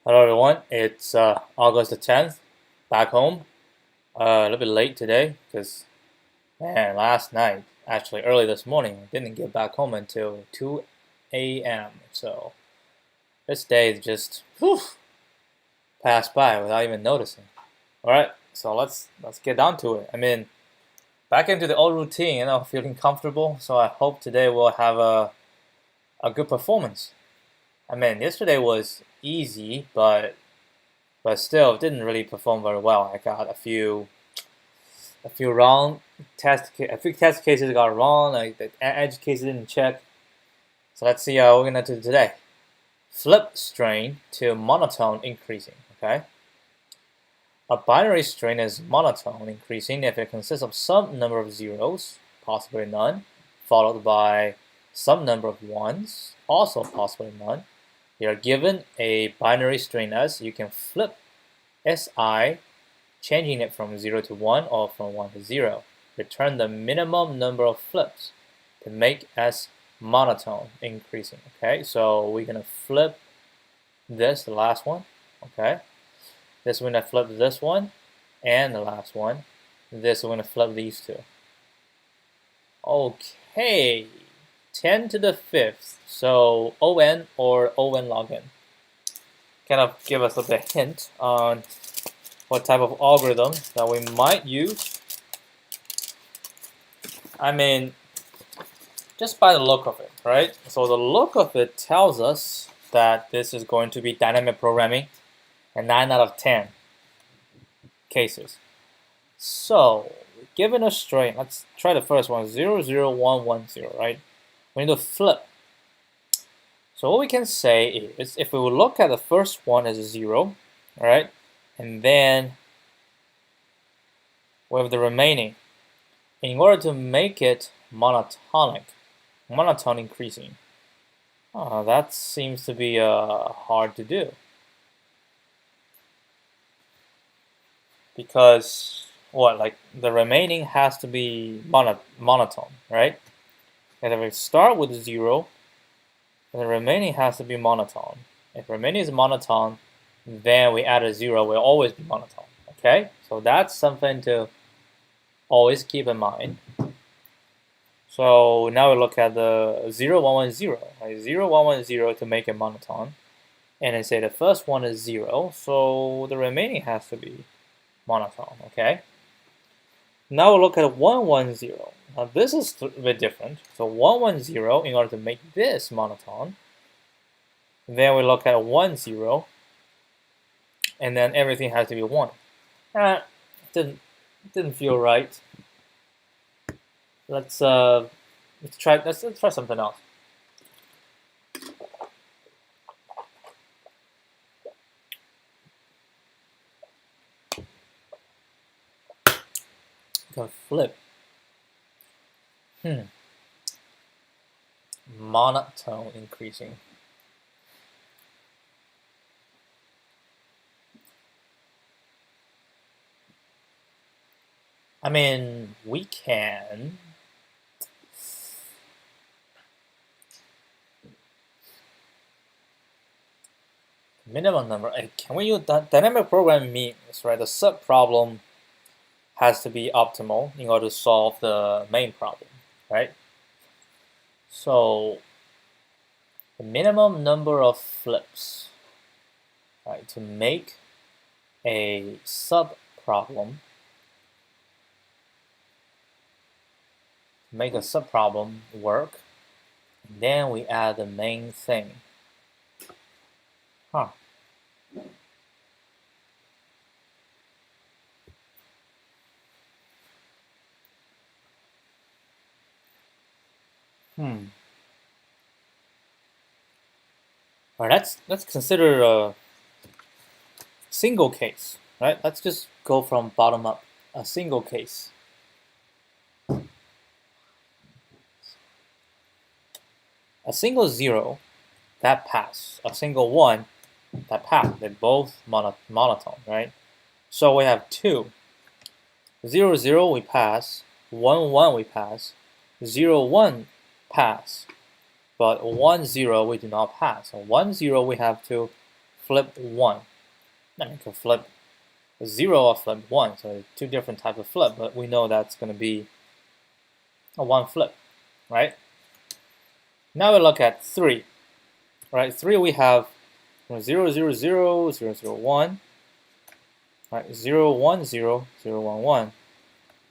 Hello everyone, it's August the 10th, back home. A little bit late today because, man, last night, actually early this morning, I didn't get back home until 2 a.m. So this day is just passed by without even noticing. All right, so let's get down to it. I mean, back into the old routine, feeling comfortable. So I hope today we'll have a good performance. I mean, yesterday was easy, but still didn't really perform very well. I got a few wrong a few test cases got wrong, like the edge cases didn't check. So let's see how we're gonna do today. Flip string to monotone increasing. Okay. A binary string is monotone increasing if it consists of some number of zeros, possibly none, followed by some number of ones, also possibly none. You are given a binary string S, you can flip Si, changing it from 0 to 1 or from 1 to 0. Return the minimum number of flips to make S monotone increasing. Okay, so we're going to flip this, the last one. Okay, this we're going to flip this one and the last one. This we're going to flip these two. Okay, 10 to the 5th. So ON or ON log n. Kind of give us a bit of hint on what type of algorithm that we might use. I mean, just by the look of it, right? So the look of it tells us that this is going to be dynamic programming in 9 out of 10 cases. So, given a string, let's try the first one, 0, 0, 1, 1, 0, right? We need to flip. So what we can say is, if we look at the first one as a 0, right, and then we have the remaining, in order to make it monotone increasing, that seems to be hard to do. Because like the remaining has to be monotone, right? And if we start with 0, and the remaining has to be monotone. If remaining is monotone, then we add a 0, will always be monotone. Okay, so that's something to always keep in mind. So now we look at the 0, 1, 1, 0. Right? 0, 1, 1, 0 to make it monotone. And then say the first one is 0, so the remaining has to be monotone. Okay. Now we look at 1, 1, 0. Now this is a bit different. So 1, 1, 0, in order to make this monotone, then we look at 1, 0, and then everything has to be 1. Didn't feel right. Let's try something else. Gonna flip. Monotone increasing. I mean, we can minimum number. Can we use dynamic programming means, right? The sub problem has to be optimal in order to solve the main problem, right? So the minimum number of flips, right, to make a sub problem, work, and then we add the main thing. All right, let's consider a single case, right? Let's just go from bottom up. A single case. A single 0, that pass. A single 1, that pass. They're both monotone, right? So we have 2. 0, 0, we pass. 1, 1, we pass. 0, 1, pass. But 1, 0, we do not pass. So 1, 0, we have to flip 1. Then you can flip 0 or flip 1. So two different types of flip, but we know that's going to be a 1 flip, right? Now we look at 3. Right, 3 we have 0, 0, 0, 0, 0, 1. Right, 0, 1, 0, 0, 1, 1.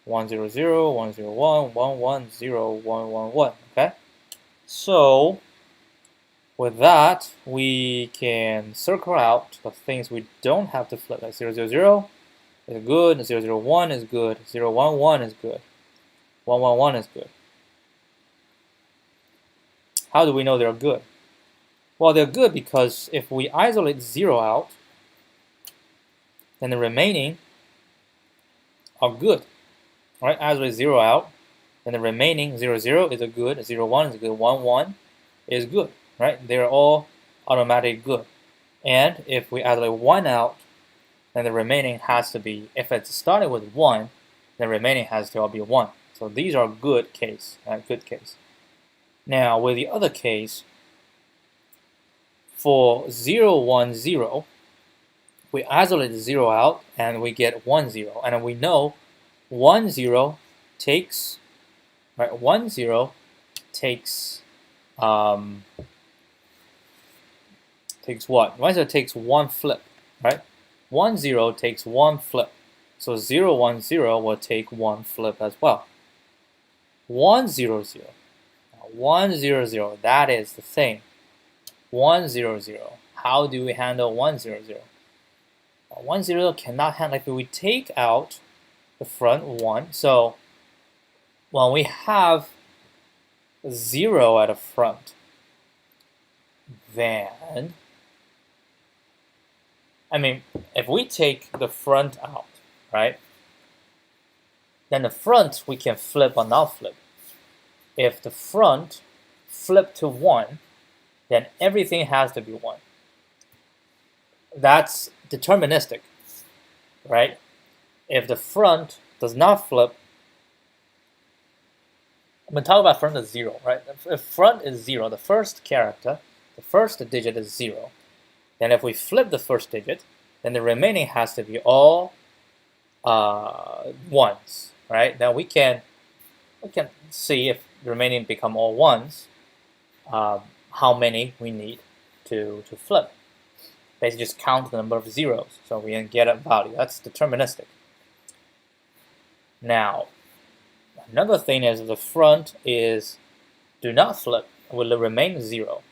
1, 0, 0, 1, 0, 1, 1, 1, 0, 1, 1, 1. Okay? So, with that, we can circle out the things we don't have to flip. Like 0, 0, 0 is good, 0, 0, 1 is good, 0, 1, 1 is good, 1, 1, 1 is good. How do we know they're good? Well, they're good because if we isolate 0 out, then the remaining are good. Right? Isolate 0 out, then the remaining 0, 0 is a good, 0, 1 is a good, 1, 1 is good. Right? They're all automatically good. And if we isolate 1 out, then the remaining has to be, if it's starting with 1, the remaining has to all be 1. So these are good case, good case. Now, with the other case, for 0, 1, 0, we isolate the 0 out and we get 1, 0. And we know 1, 0 takes, right, 1, 0 takes, takes what? 1, 0 takes 1 flip, right? 1, 0 takes 1 flip. So 0, 1, 0 will take 1 flip as well. 1, 0, 0. 1, 0, 0, that is the thing. 1, 0, 0. How do we handle 1, 0, 0? 1, 0 cannot handle if we take out the front 1. So when we have 0 at the front, then, I mean, if we take the front out, right, then the front we can flip or not flip. If the front flip to 1, then everything has to be 1. That's deterministic, right? If the front does not flip, I'm going to talk about front as 0, right? If front is 0, the first character, the first digit is 0, then if we flip the first digit, then the remaining has to be all 1s, right? Then we can see if the remaining become all 1s, how many we need to flip. Basically just count the number of zeros, so we can get a value. That's deterministic. Now, another thing is the front is do not flip, will remain 0.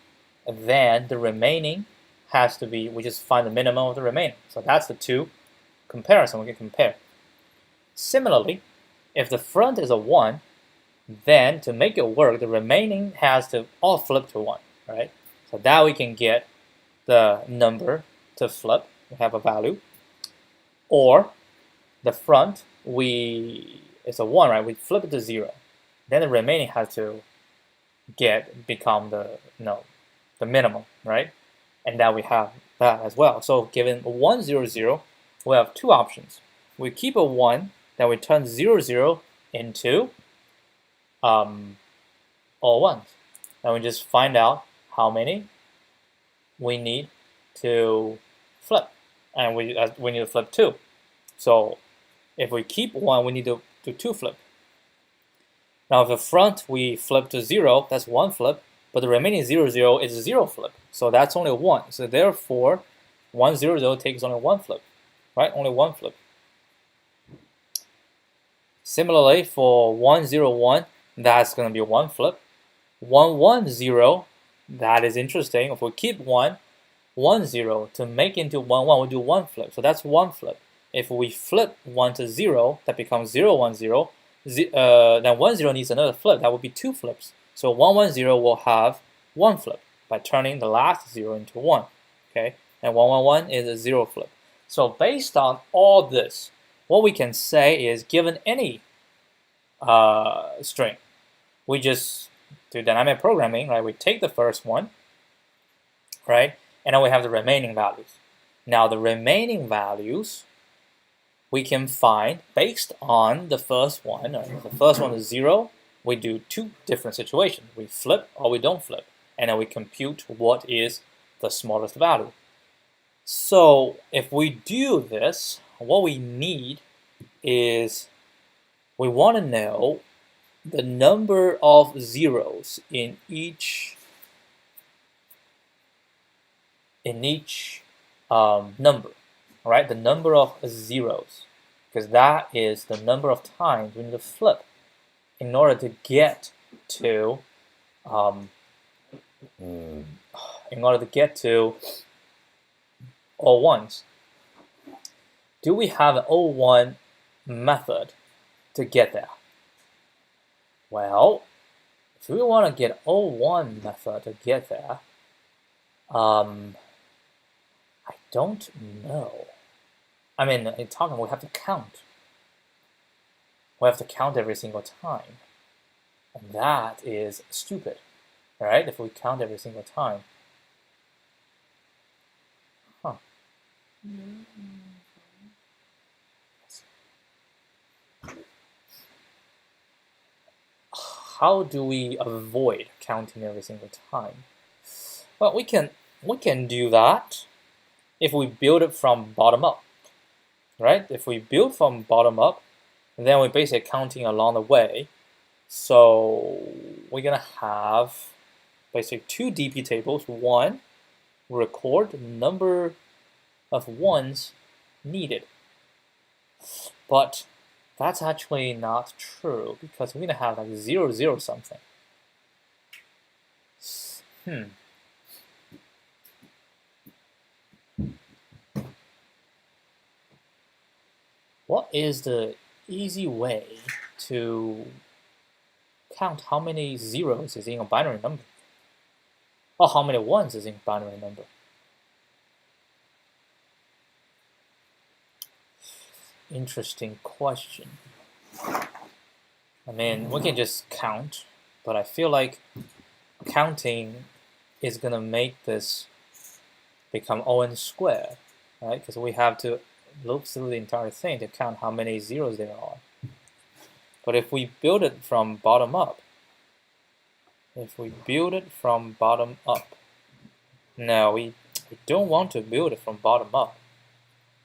And then the remaining has to be, we just find the minimum of the remaining. So that's the two comparison we can compare. Similarly, if the front is a 1, then to make it work, the remaining has to all flip to 1, right? So that we can get the number to flip, we have a value. Or the front, it's a 1, right? We flip it to 0. Then the remaining has to become the minimum, right? And now we have that as well. So given 1, 0, 0, we have two options. We keep a 1, then we turn 0, 0 into all 1s. And we just find out how many we need to flip. And we need to flip 2. So if we keep 1, we need to do 2 flip. Now if the front we flip to 0, that's 1 flip, but the remaining 0, 0 is 0 flip. So that's only 1. So therefore, 1, 0, 0 takes only 1 flip, right? Only 1 flip. Similarly, for 1, 0, 1, that's going to be 1 flip. 1, 1, 0, that is interesting. If we keep 1, 1, 0, to make into 1, 1, we'll do 1 flip. So that's 1 flip. If we flip 1 to 0, that becomes 0, 1, 0. Then 1, 0 needs another flip. That would be 2 flips. So 1, 1, 0 will have 1 flip by turning the last 0 into 1. Okay? And 1, 1, 1 is a 0 flip. So based on all this, what we can say is given any string, we just do dynamic programming, right? We take the first one, right? And then we have the remaining values. Now the remaining values we can find based on the first one. The first one is 0. We do 2 different situations. We flip or we don't flip. And then we compute what is the smallest value. So if we do this, what we need is we want to know the number of zeros in each number, right? The number of zeros, because that is the number of times we need to flip in order to get to all ones. Do we have an O1 method to get there? Well, if we want to get O1 method to get there, I don't know. I mean, in talking, we have to count. We have to count every single time. And that is stupid, right? If we count every single time. Huh. How do we avoid counting every single time? Well, we can do that if we build it from bottom up, right? If we build from bottom up, then we're basically counting along the way. So we're gonna have basically two DP tables. One, record the number of ones needed. But that's actually not true because we're gonna have like 0, 0 something. What is the easy way to count how many zeros is in a binary number? Or how many ones is in a binary number? Interesting question. I mean, we can just count, but I feel like counting is gonna make this become O(n) squared, right? Because we have to look through the entire thing to count how many zeros there are. But if we build it from bottom up, no, we don't want to build it from bottom up.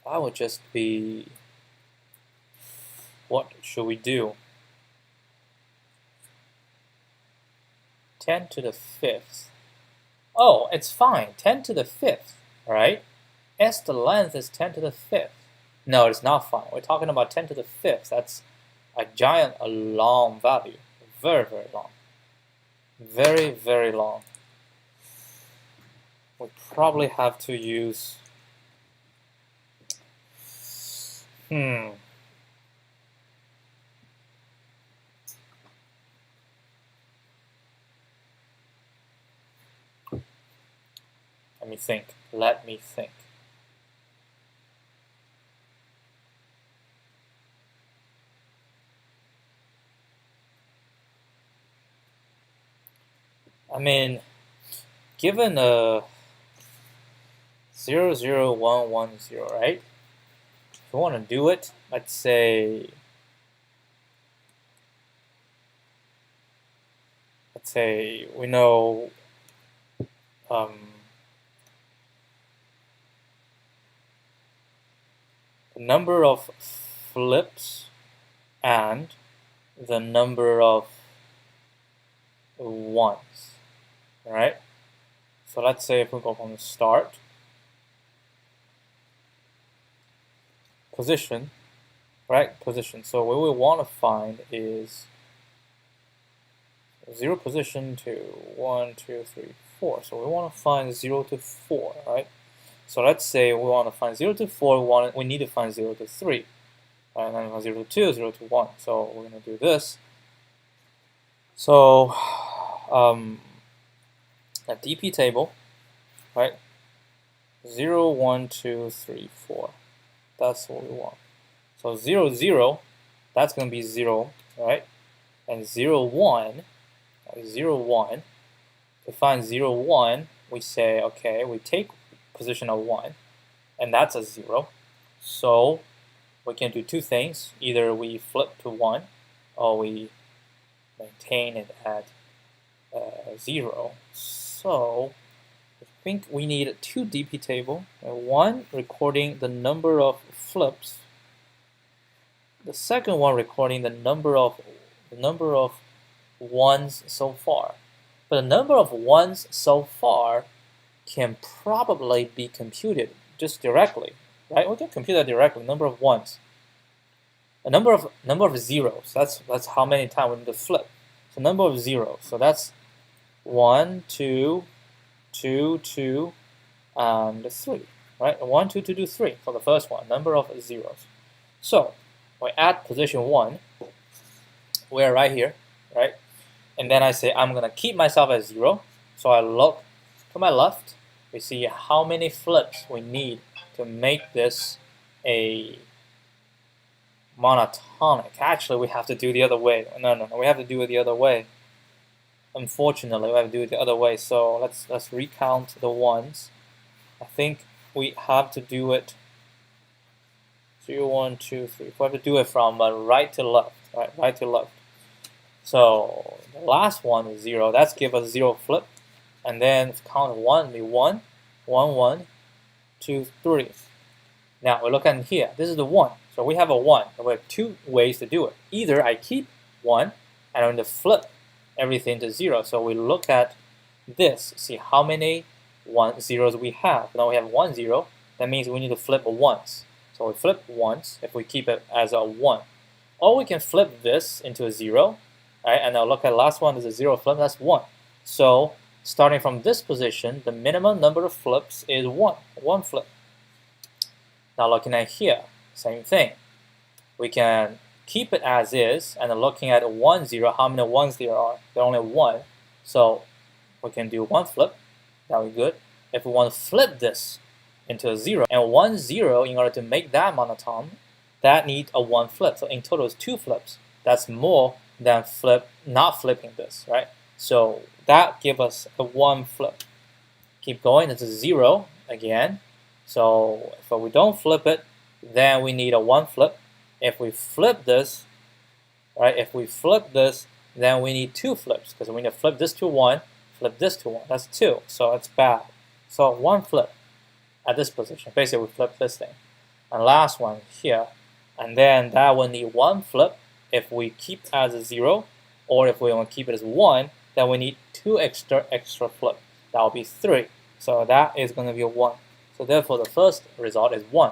That would just be, what should we do? 10 to the 5th. Oh, it's fine, 10 to the 5th, right? S the length is 10 to the 5th. No, it's not fine. We're talking about 10 to the 5th. That's a giant, a long value. Very, very long. Very, very long. We probably have to use... Let me think. I mean, given a 0, 0, 1, 1, 0, right? If we want to do it, let's say we know the number of flips and the number of ones, right? So let's say if we go from the start, position, right? Position. So what we want to find is 0 position to 1, 2, 3, 4. So we want to find 0 to 4, right? So let's say we want to find 0 to 4, we need to find 0 to 3. And then 0 to 2, 0 to 1. So we're going to do this. So a DP table, right? 0, 1, 2, 3, 4. That's what we want. So 0, 0, that's going to be 0, right? And 0, 1, 0, 1. To find 0, 1, we say, okay, we take position of 1, and that's a 0. So we can do two things. Either we flip to 1, or we maintain it at 0. So we think we need two DP table, one recording the number of flips, the second one recording the number of ones so far. But the number of ones so far can probably be computed just directly, right? We can compute that directly. Number of ones, a number of zeros. That's how many times we need to flip. So number of zeros. So that's 1, 2, 2, 2, and 3, right? 1, 2, 2, 2, 3 for the first one. Number of zeros. So we add position 1. We're right here, right? And then I say I'm gonna keep myself at 0. So I look to my left. We see how many flips we need to make this a monotonic. Actually, we have to do the other way. No, we have to do it the other way. Unfortunately, we have to do it the other way. So let's recount the ones. I think we have to do it 0, 1, 2, 3. We have to do it from right to left, right? Right to left. So the last one is 0. That's give us 0 flip. And then count 1 be 1, 1, 1, 2, 3. Now we look at here. This is the 1. So we have a 1. So we have two ways to do it. Either I keep 1 and I'm going to flip everything to 0. So we look at this, see how many zeros we have. Now we have 1 0. That means we need to flip once. So we flip once if we keep it as a 1. Or we can flip this into a 0. Right? And now look at the last one is a 0 flip. That's 1. So starting from this position, the minimum number of flips is 1 flip. Now looking at here, same thing. We can keep it as is, and then looking at 1 0, how many ones there are? There are only 1. So we can do 1 flip. That would be good. If we want to flip this into a 0, and 1 0 in order to make that monotone, that needs a 1 flip. So in total it's 2 flips. That's more than not flipping this, right? So that gives us a 1 flip. Keep going, it's a 0 again. So if we don't flip it, then we need a 1 flip. If we flip this, right? If we flip this, then we need 2 flips because we need to flip this to 1, flip this to 1. That's 2, so it's bad. So 1 flip at this position. Basically, we flip this thing. And last one here, and then that will need 1 flip if we keep as a 0, or if we want to keep it as 1, then we need 2 extra flip. That will be 3. So that is going to be a 1. So therefore, the first result is 1.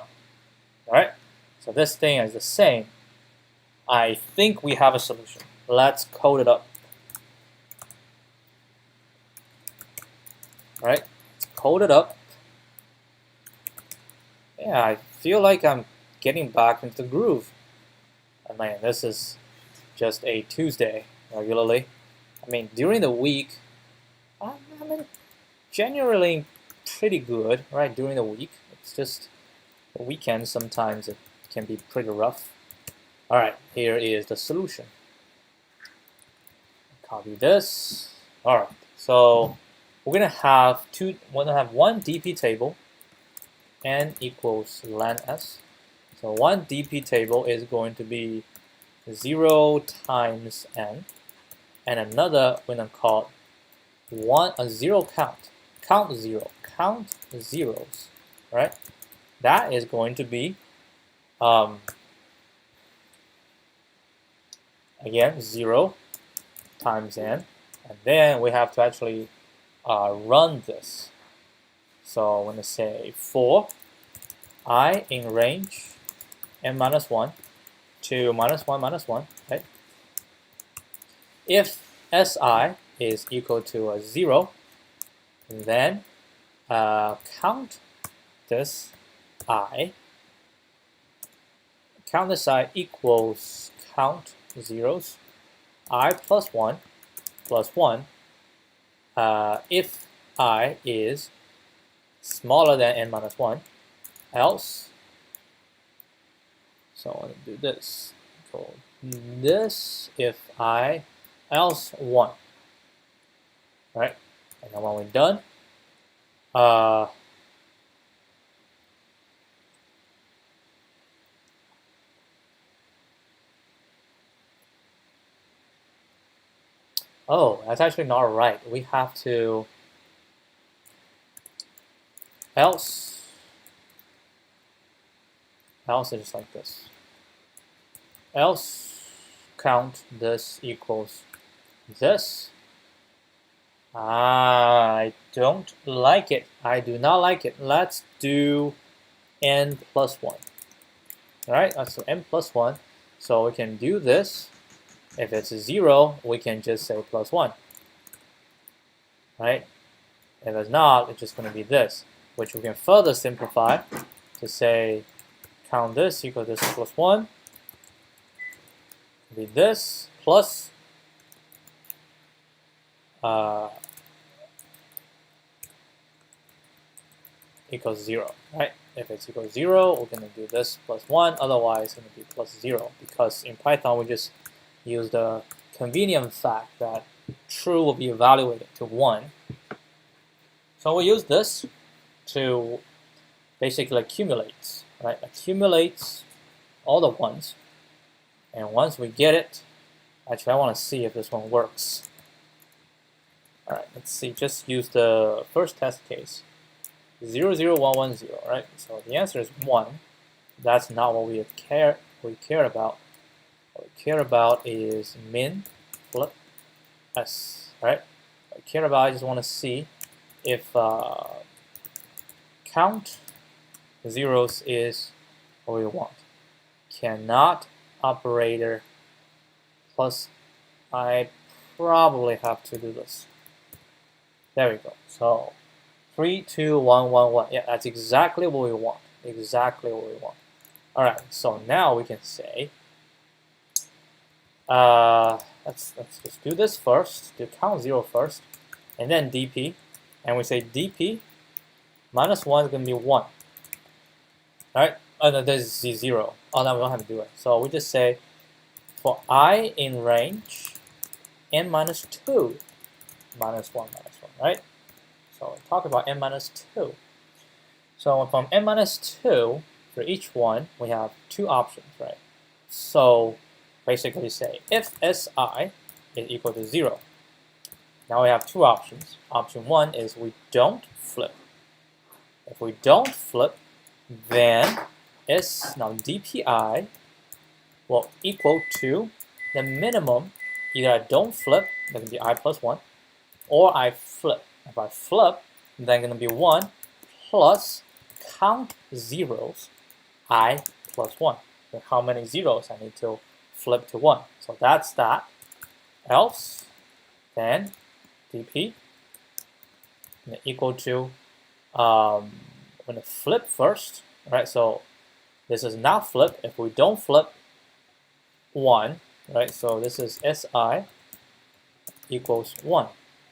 All right. So this thing is the same. I think we have a solution. Let's code it up. All right. Let's code it up. Yeah, I feel like I'm getting back into the groove. I mean, this is just a Tuesday regularly. I mean, during the week, I mean, generally pretty good, right? During the week, it's just the weekend. Sometimes it can be pretty rough. All right, here is the solution. Copy this. All right, so we're gonna have one DP table, n equals len s. So one DP table is going to be 0 times n, and another we're gonna call a 0 count. Count zeros, right? That is going to be again 0 times n, and then we have to actually run this. So I'm going to say for I in range n minus 1 to minus 1 minus 1, right? If si is equal to a 0, then count this I equals count zeros I plus 1 plus 1 if I is smaller than n minus 1, else, so I'm going to do this, so this if I, else 1, right? And then when we're done, oh, that's actually not right. We have to else is like this. Else count this equals this. I don't like it. I do not like it. Let's do n plus 1. All right, let's do n plus 1. So we can do this. If it's 0, we can just say plus 1. Right? If it's not, it's just going to be this, which we can further simplify to say count this equal this plus 1. Be this plus equals 0, right? If it's equals 0, we're going to do this plus 1. Otherwise, it's going to be plus 0, because in Python we just use the convenient fact that true will be evaluated to 1. So we use this to basically accumulate, right? Accumulates all the ones, and once we get it, actually I want to see if this one works. All right, let's see. Just use the first test case. 0, 0, 1, 1, 0, right? So the answer is 1. That's not what we care about. What we care about is min flip s, right? What I care about, I just want to see if count zeros is what we want. Cannot operator plus, I probably have to do this. There we go. So 3, 2, 1, 1, 1. Yeah, that's exactly what we want. Exactly what we want. All right. So now we can say, let's just do this first. Do count 0 first, and then dp, and we say dp minus 1 is going to be 1. All right. Oh no, there's 0. Oh no, we don't have to do it. So we just say for I in range n minus 2 minus 1 minus 1, right? So we talk about n minus 2. So from n minus 2, for each one, we have 2 options, right? So basically say if si is equal to 0. Now we have 2 options. Option 1 is we don't flip. If we don't flip, then now dpi will equal to the minimum. Either I don't flip, that can be I plus 1, or I flip. If I flip, then going to be 1 plus count zeros, I plus 1. And how many zeros I need to flip to 1. So that's that. Else, then dp equal to, I'm going to flip first. Right, so this is not flip. If we don't flip, 1. Right, so this is si equals 1.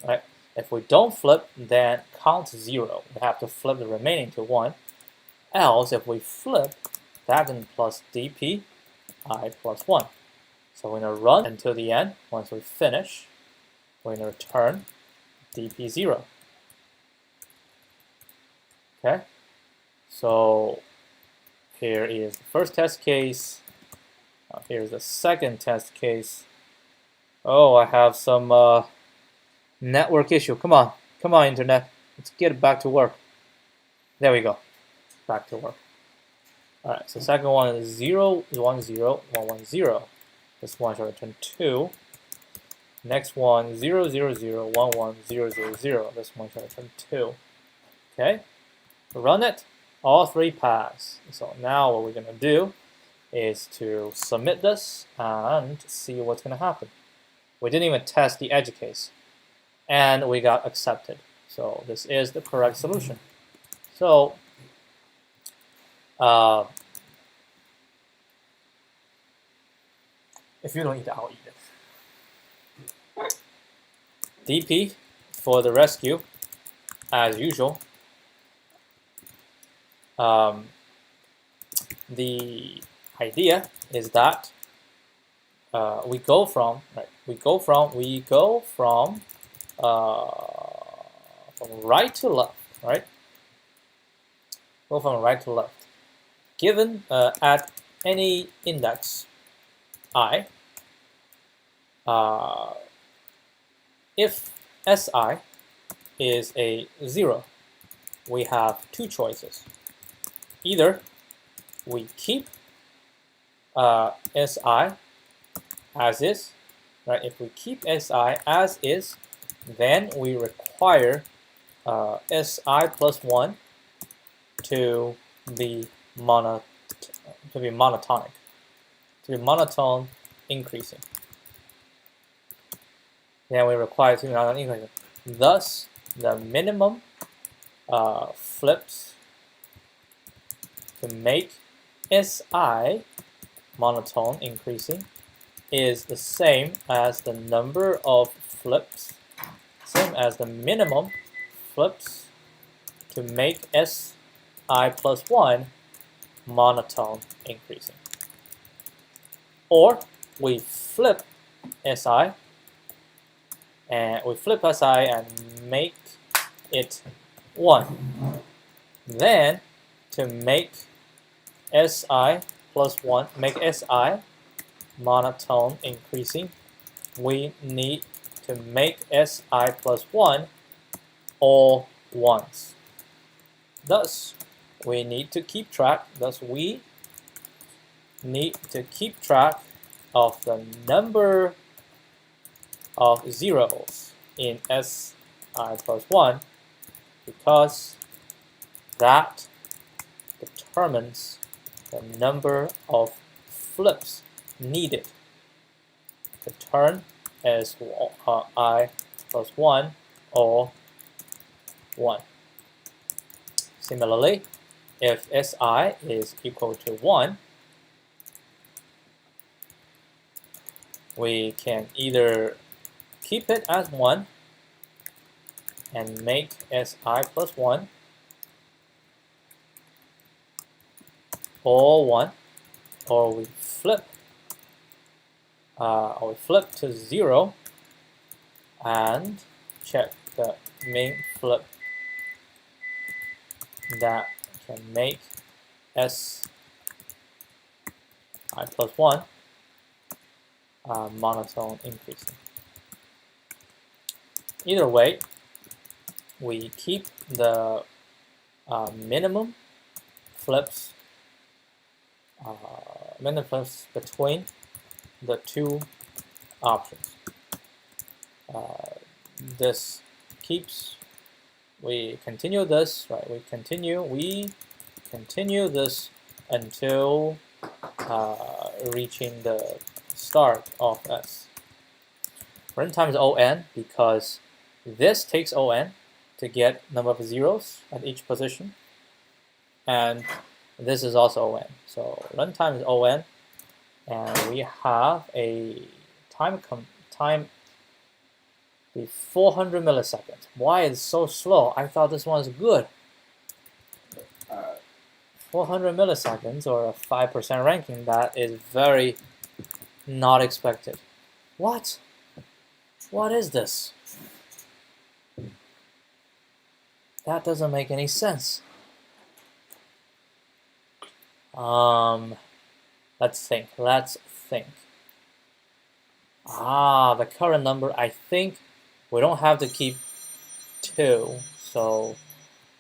Right. If we don't flip, then count 0. We have to flip the remaining to 1. Else, if we flip, that can plus dp I plus 1. So we're going to run until the end. Once we finish, we're going to return dp 0. Okay? So here is the first test case. Now here's the second test case. Oh, I have some network issue. Come on, internet. Let's get it back to work. There we go. Back to work. All right. So second one is 0, 1, 0, 1, 1, 0. This one shall return 2. Next one 0, 0, 0, 1, 1, 0, 0, 0. This one shall return 2. Okay. Run it. All 3 pass. So now what we're going to do is to submit this and see what's going to happen. We didn't even test the edge case, and we got accepted. So this is the correct solution. So if you don't eat it, I'll eat it. DP for the rescue, as usual. The idea is that we go from right to left, right? Go from right to left. Given at any index I, if si is a 0, we have two choices. Either we keep SI as is, right? If we keep SI as is, then we require SI plus 1 to be monotonic, to be monotone increasing. Then we require to be monotone increasing. Thus, the minimum flips to make SI monotone increasing is the same as the number of flips, same as the minimum flips to make SI plus 1 monotone increasing. Or we flip SI and make it 1. Then to make SI plus 1, make SI monotone increasing, we need to make SI plus 1 all ones. Thus, we need to keep track of the number of zeros in SI plus 1 because that determines the number of flips needed to turn SI plus 1 or 1. Similarly, if SI is equal to 1, we can either keep it as 1 and make SI plus 1 or 1, or we flip to 0 and check the main flip that can make SI plus 1 monotone increasing. Either way, we keep the minimum flips between the two options. This keeps. We continue this, right? We continue this until reaching the start of S. Runtime is ON because this takes ON to get number of zeros at each position, and this is also ON. So runtime is ON, and we have a time be 400 milliseconds. Why is it so slow? I thought this one was good. 400 milliseconds or a 5% ranking, that is very not expected. What? What is this? That doesn't make any sense. Let's think. The current number, I think we don't have to keep 2. So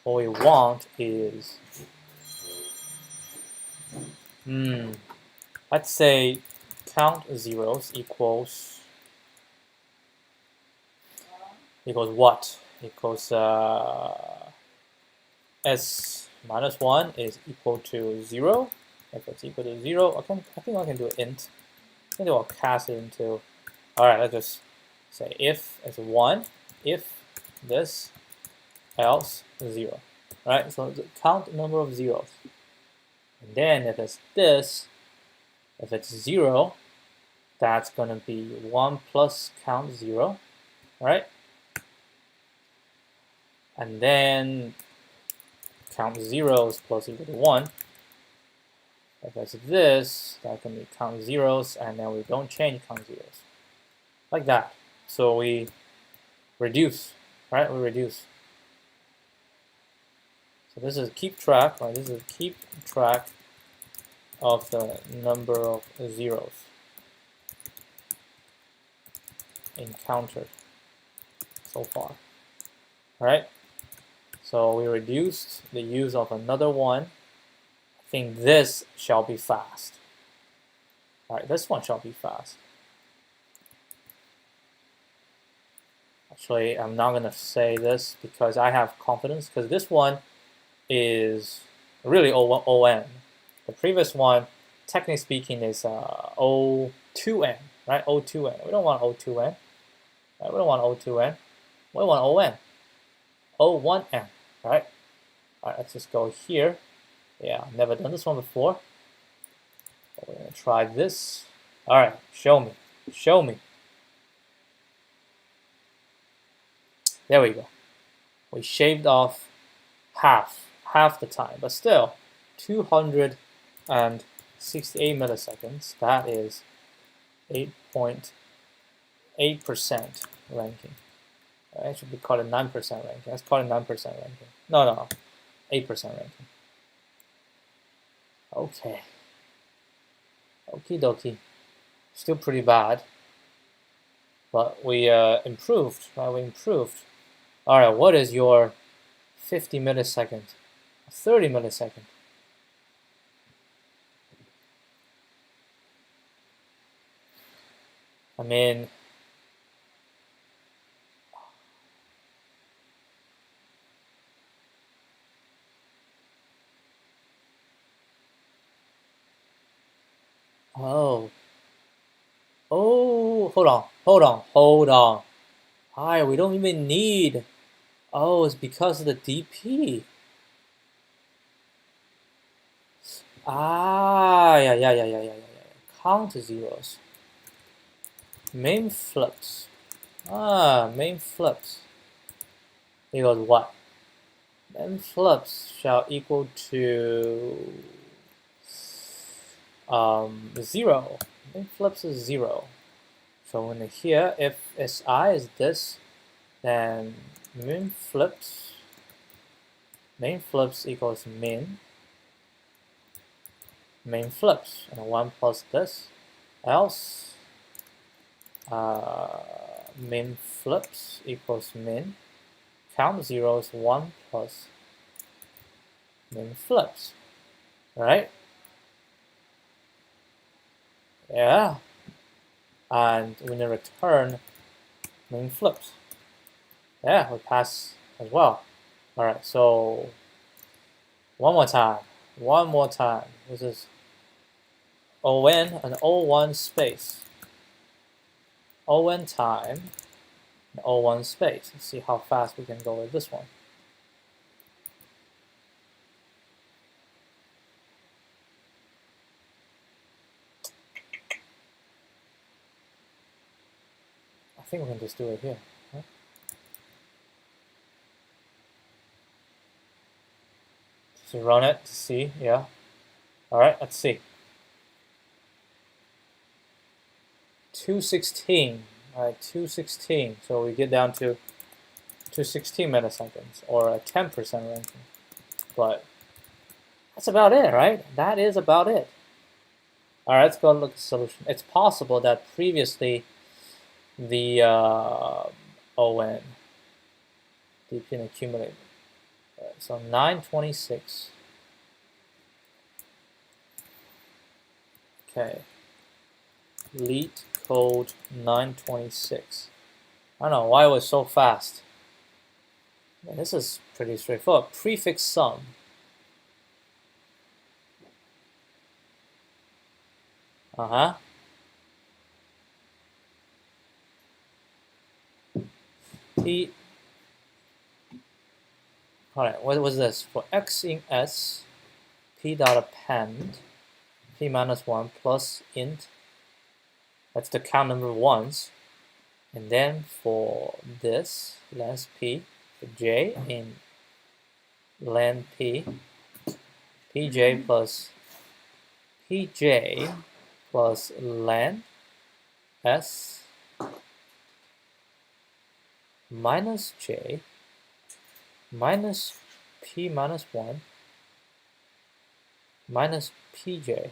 what we want is, let's say count zeros equals what? Equals S minus 1 is equal to 0. If it's equal to 0, I think I can do an int. I think I'll cast it into. Alright, let's just say if it's 1, if this, else 0. Right? So count number of zeros. And then if it's this, if it's 0, that's going to be 1 plus count 0. Right? And then count zeros plus equal to 1. If it's this, that can be count zeros, and then we don't change count zeros. Like that. So we reduce, right? We reduce. So this is keep track, right? This is keep track of the number of zeros encountered so far. All right? So we reduced the use of another one. I think this shall be fast. All right, this one shall be fast. Actually, I'm not going to say this because I have confidence, because this one is really ON. The previous one, technically speaking, is O2N, right? O2N. We don't want O2N. Right? We don't want O2N. We want ON. O1N, right? All right, let's just go here. Yeah, I've never done this one before. We're going to try this. All right, show me. Show me. There we go. We shaved off half the time, but still 268 milliseconds. That is 8.8% ranking. I should be called a 9% ranking. Let's call it 9% ranking. No, 8% ranking. Okay. Okie dokie. Still pretty bad. But we improved, right? We improved. All right, what is your 50 millisecond, 30 millisecond? I mean, oh, hold on. Hi, we don't even need. Oh, it's because of the DP. Ah, yeah. Count zeros. Main flips. Ah, main flips equals what? Main flips shall equal to 0. Main flips is 0. So in here, if Si is this, then main flips equals main flips, and 1 plus this, else main flips equals min, count zeros 1 plus min flips, right? Yeah, and we're gonna return min flips. Yeah, we pass as well. All right, so one more time. This is on and O1 space. On time, and O1 space. Let's see how fast we can go with this one. I think we can just do it here. Huh? Just run it to see, yeah. All right, let's see. 216, all right, 216. So we get down to 216 milliseconds, or a 10% ranking. But that's about it, right? That is about it. All right, let's go look at the solution. It's possible that previously the ON DP accumulated. So 926. Okay. LeetCode 926. I don't know why it was so fast. Man, this is pretty straightforward. Prefix sum. T. All right, what was this? For x in S, p dot append, p minus 1 plus int. That's the count number of ones. And then for this, length p, for j in len p, pj plus len s minus j minus p minus 1 minus pj.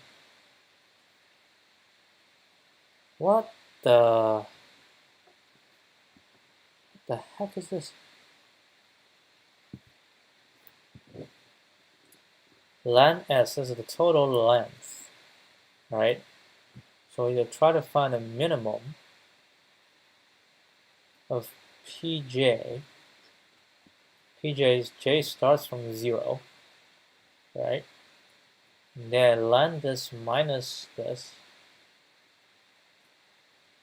What the heck is this? Len S is the total length, right? So you try to find a minimum of pj. J starts from 0, right? And then len this minus this,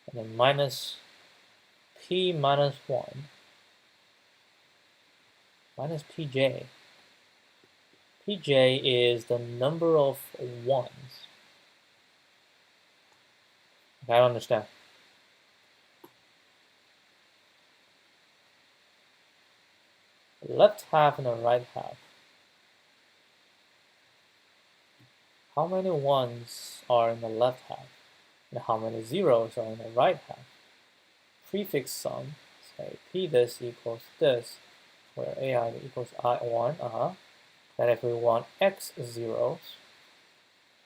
and then minus p minus 1 minus pj. Pj is the number of ones. Okay, I don't understand. The left half and the right half. How many ones are in the left half? And how many zeros are in the right half? Prefix sum, say p this equals this, where ai equals I1, Then if we want x zeros,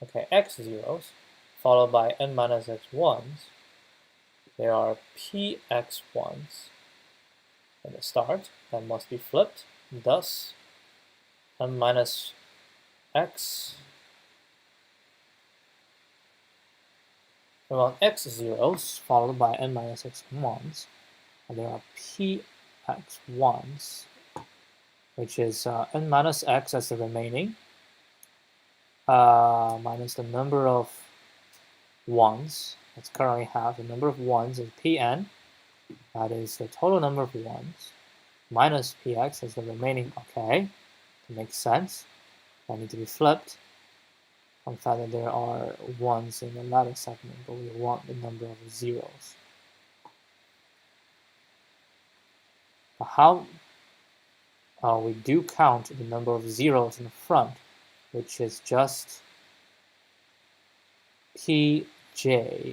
okay, x zeros, followed by n minus x ones, there are px ones at the start, that must be flipped, thus n minus x, we want x zeros, followed by n minus x ones, and there are px ones, which is n minus x as the remaining, minus the number of ones. Let's currently have the number of ones is pn, that is the total number of ones, minus px as the remaining. Okay, that makes sense. That need to be flipped from the fact that there are ones in the latter segment, but we want the number of zeros. But how we do count the number of zeros in the front, which is just pj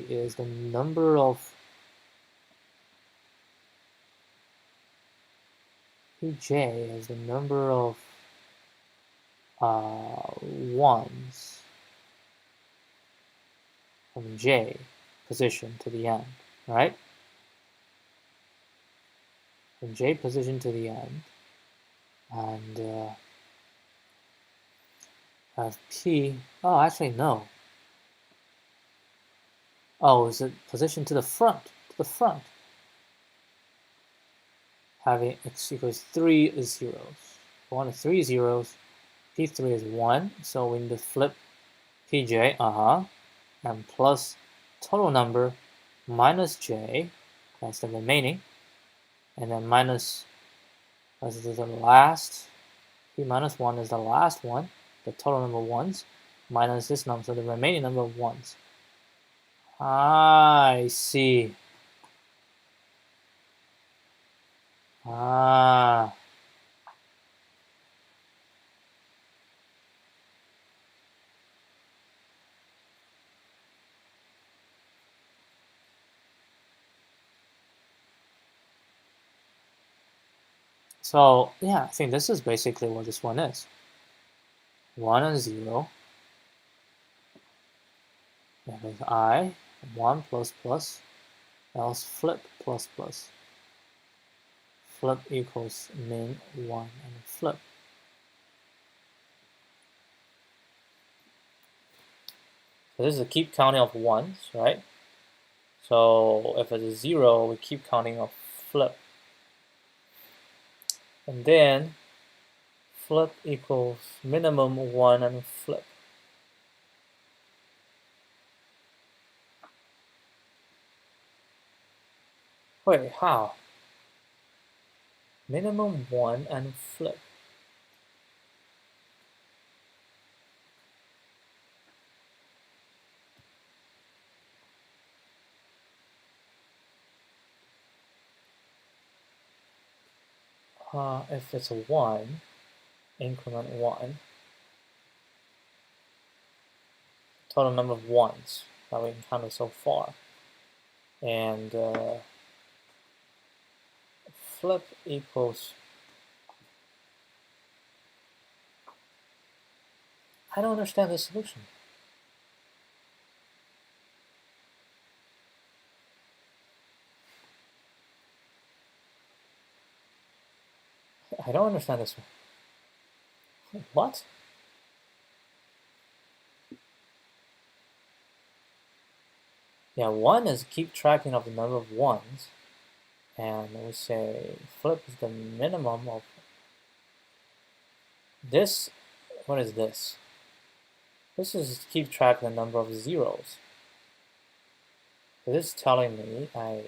is the number of ones from j position to the end, right? From j position to the end, and have p. Oh, actually no. Oh, is it position to the front? To the front. Having x equals 3 zeros. 1 is 3 zeros. P3 is 1, so we need to flip pj, and plus total number minus j, that's the remaining, and then minus, this is the last, p minus 1 is the last one, the total number of ones, minus this number, so the remaining number of ones. I see. So yeah, I think this is basically what this one is. 1 and 0. That is I, 1 plus plus, else flip plus plus. Flip equals min 1 and flip. So this is a keep counting of ones, right? So if it's a 0, we keep counting of flip. And then flip equals minimum 1 and flip. Wait, how? Minimum 1 and flip. If it's a 1, increment 1, total number of ones that we encountered so far. And flip equals, I don't understand the solution. I don't understand this one. What? Yeah, 1 is keep tracking of the number of ones, and we say flip is the minimum of this. What is this? This is keep track of the number of zeros. So this is telling me I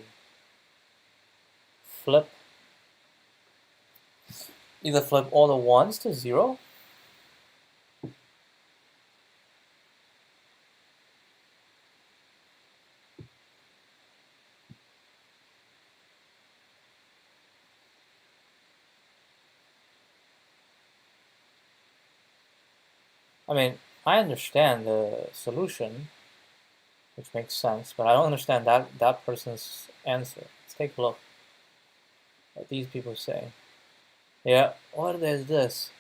either flip all the ones to 0, I mean, I understand the solution, which makes sense, but I don't understand that person's answer. Let's take a look at what these people say. Yeah, what is this?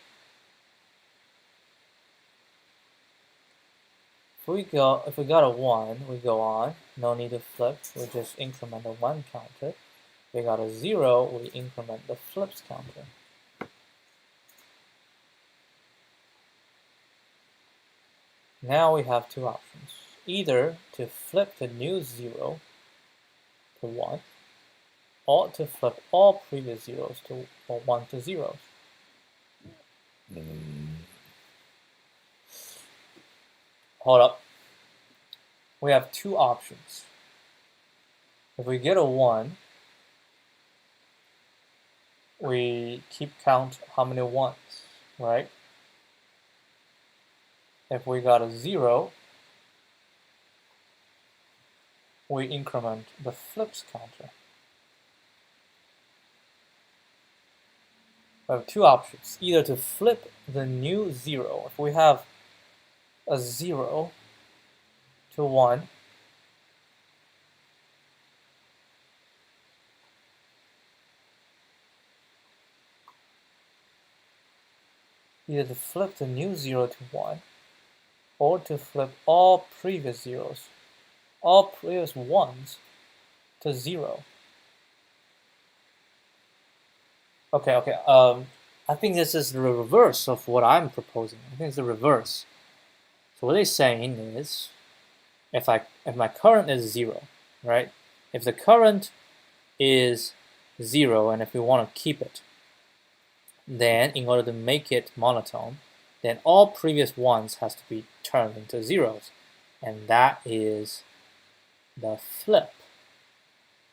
If we got a 1, we go on. No need to flip. We just increment the 1 counter. If we got a 0, we increment the flips counter. Now we have two options. Either to flip the new 0 to 1, or to flip all previous zeros to 1 to zeros. Hold up. We have two options. If we get a 1, we keep count how many ones, right? If we got a 0, we increment the flips counter. We have two options. Either to flip the new 0. If we have a 0 to 1, either to flip the new 0 to 1, or to flip all previous zeros, all previous ones to 0. Okay. I think this is the reverse of what I'm proposing. I think it's the reverse. So what they're saying is, if my current is 0, right? If the current is 0, and if we want to keep it, then in order to make it monotone, then all previous ones has to be turned into zeros, and that is the flip.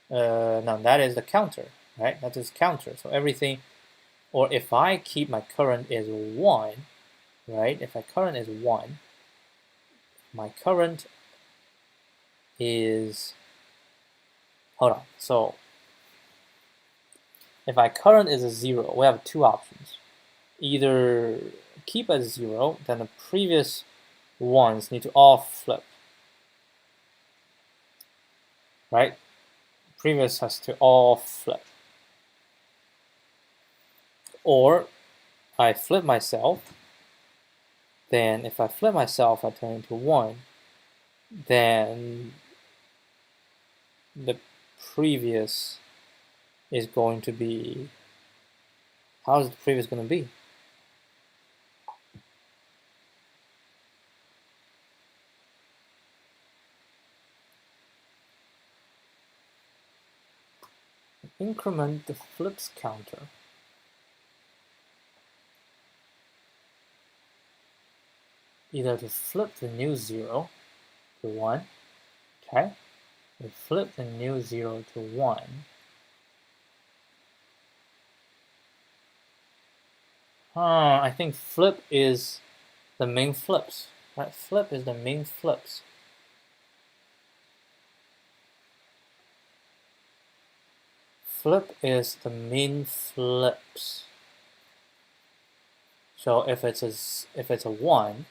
No, that is the counter, right? That is counter. So everything, or if I keep my current is 1, right? If my current is 1, my current is, hold on. So if my current is a 0, we have two options. Either keep at 0, then the previous ones need to all flip, right? Previous has to all flip. Or I flip myself, then if I flip myself, I turn into 1, then the previous is going to be, how is the previous going to be? Increment the flips counter. Either to flip the new 0 to 1, okay? We flip the new 0 to 1. I think flip is the main flips, right? Flip is the main flips. Flip is the main flips. So if it's a 1,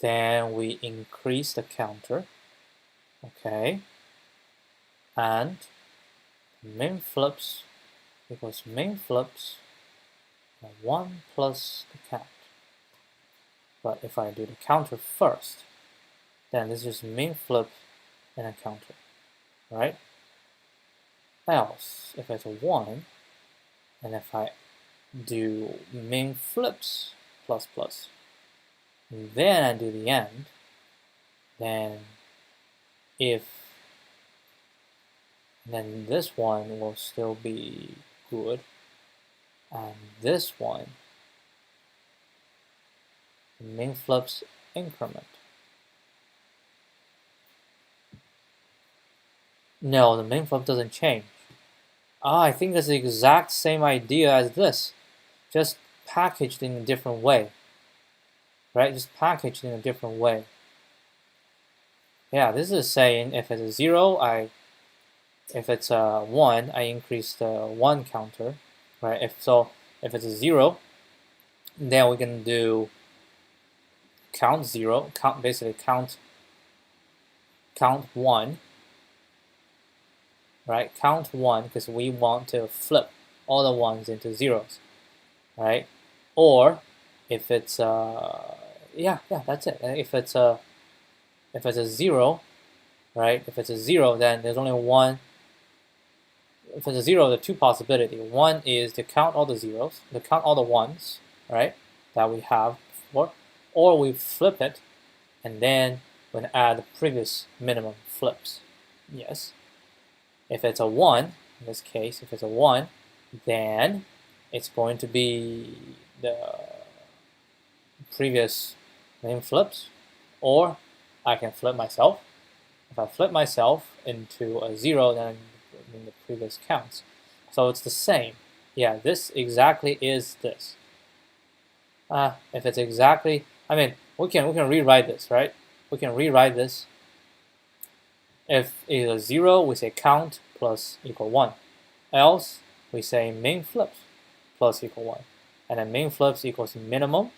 then we increase the counter, okay? And main flips equals main flips 1 plus the count. But if I do the counter first, then this is main flip and a counter, right? Else, if it's a 1, and if I do main flips plus plus, and then I do the end, then if then this one will still be good, and this one, the min flips increment. No, the min flip doesn't change. I think it's the exact same idea as this, just packaged in a different way, right? Just packaged in a different way. Yeah, this is saying if it's a 0, if it's a 1, I increase the 1 counter, right? If it's a 0, then we can do count 0, basically count 1, right? Count 1 because we want to flip all the ones into zeros, right? Or if it's that's it. If it's a 0, right? If it's a 0, then there's only one. If it's a 0, there are two possibilities. One is to count all the zeros, to count all the ones, right, that we have before, or we flip it, and then we can add the previous minimum flips. Yes. If it's a 1, in this case, if it's a 1, then it's going to be the previous min flips, or I can flip myself. If I flip myself into a 0, then the previous counts. So it's the same. Yeah, this exactly is this. If it's exactly, I mean, we can rewrite this, right? We can rewrite this. If it's a 0, we say count plus equal 1. Else, we say min flips plus equal 1. And then min flips equals minimum,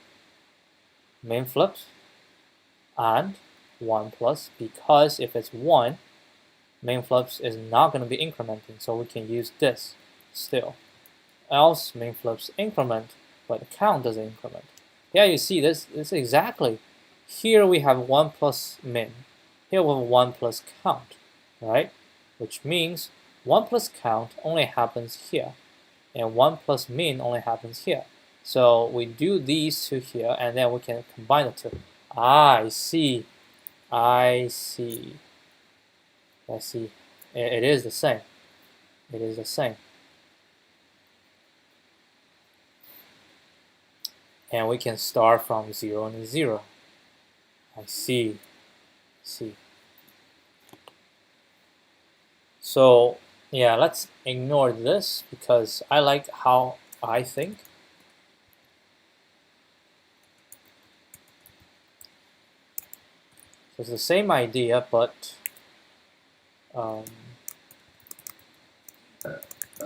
min flips, and 1 plus, because if it's 1, min flips is not going to be incrementing, so we can use this still. Else, min flips increment, but the count doesn't increment. Yeah, you see this exactly. Here we have 1 plus min. Here we have 1 plus count, right? Which means 1 plus count only happens here, and 1 plus min only happens here. So we do these two here, and then we can combine the two. I see. I see. It is the same. It is the same. And we can start from 0 and 0. I see. So yeah, let's ignore this because I like how I think. So it's the same idea, but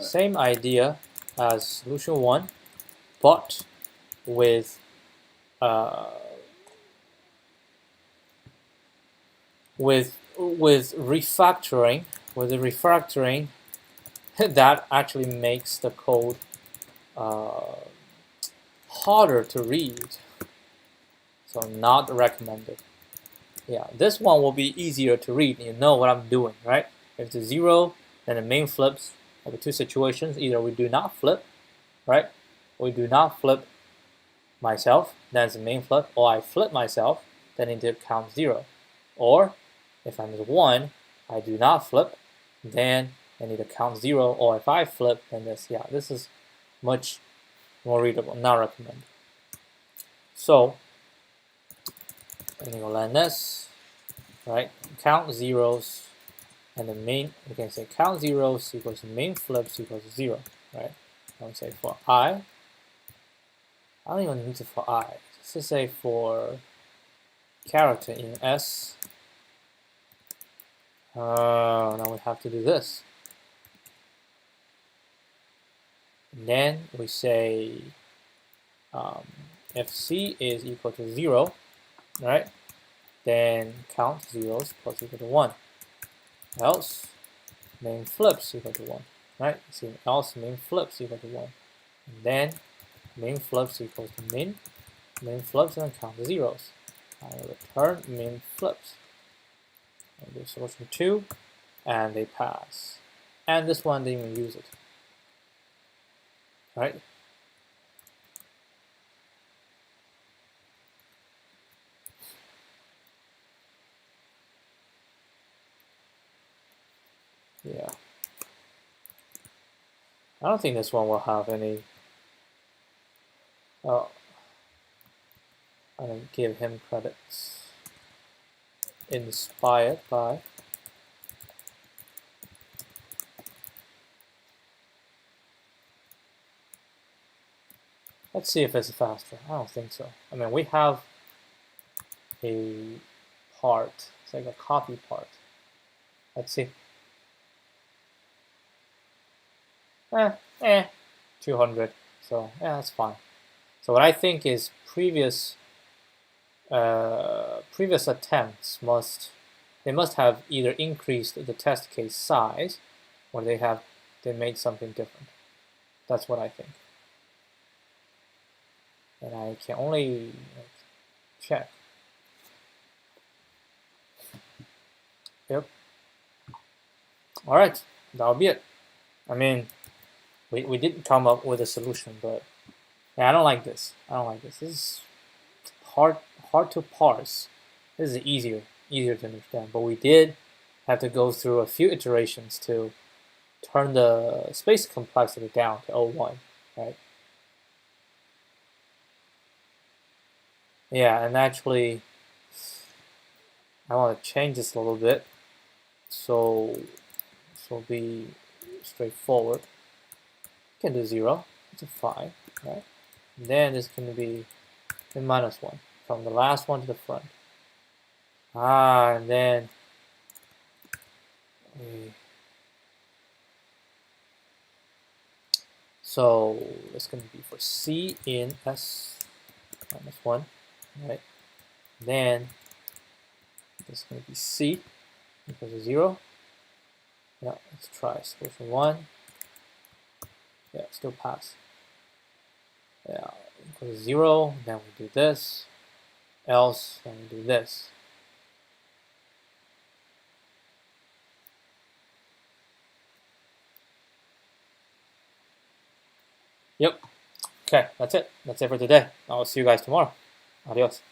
same idea as solution 1, but with refactoring, with the refactoring that actually makes the code harder to read. So not recommended. Yeah, this one will be easier to read. You know what I'm doing, right? If it's a 0, then the min flips. There are two situations. Either we do not flip, right? We do not flip myself, then it's a min flip, or I flip myself, then it need to count 0. Or if I'm at 1, I do not flip, then I need to count 0. Or if I flip, then this is much more readable. Not recommended. So I'm gonna land this, right? Count zeros, and the main, we can say count zeros equals min flips equals 0, right? I would say for I don't even need to for I. Just to say for character in S. Now we have to do this. And then we say if C is equal to 0, right? Then count zeros plus equal to 1. Else min flips equal to 1, right? See, else min flips equal to 1. And then min flips equals to min flips, and count the zeros. I return min flips. And do solution 2, and they pass. And this one didn't even use it. Right? Yeah. I don't think this one will have any. Oh, I didn't give him credits. Inspired by. Let's see if it's faster. I don't think so. I mean, we have a part. It's like a copy part. Let's see. 200. So yeah, that's fine. So what I think is previous attempts must have either increased the test case size, or they made something different. That's what I think. And I can only check. Yep. All right, that'll be it. I mean, we didn't come up with a solution, but yeah, I don't like this. I don't like this. This is hard to parse. This is easier to understand, but we did have to go through a few iterations to turn the space complexity down to 0.1, right? Yeah, and actually, I want to change this a little bit, so this will be straightforward. You can do 0, it's a 5, right? And then this can be a -1 from the last one to the front. And then so it's going to be for C in S -1, right? Then it's going to be C equals to 0. Yeah, let's try solution 1. Yeah, still pass. Yeah, equals to 0. Then we do this. Else, then we do this. Yep. Okay, that's it. That's it for today. I'll see you guys tomorrow. Adios.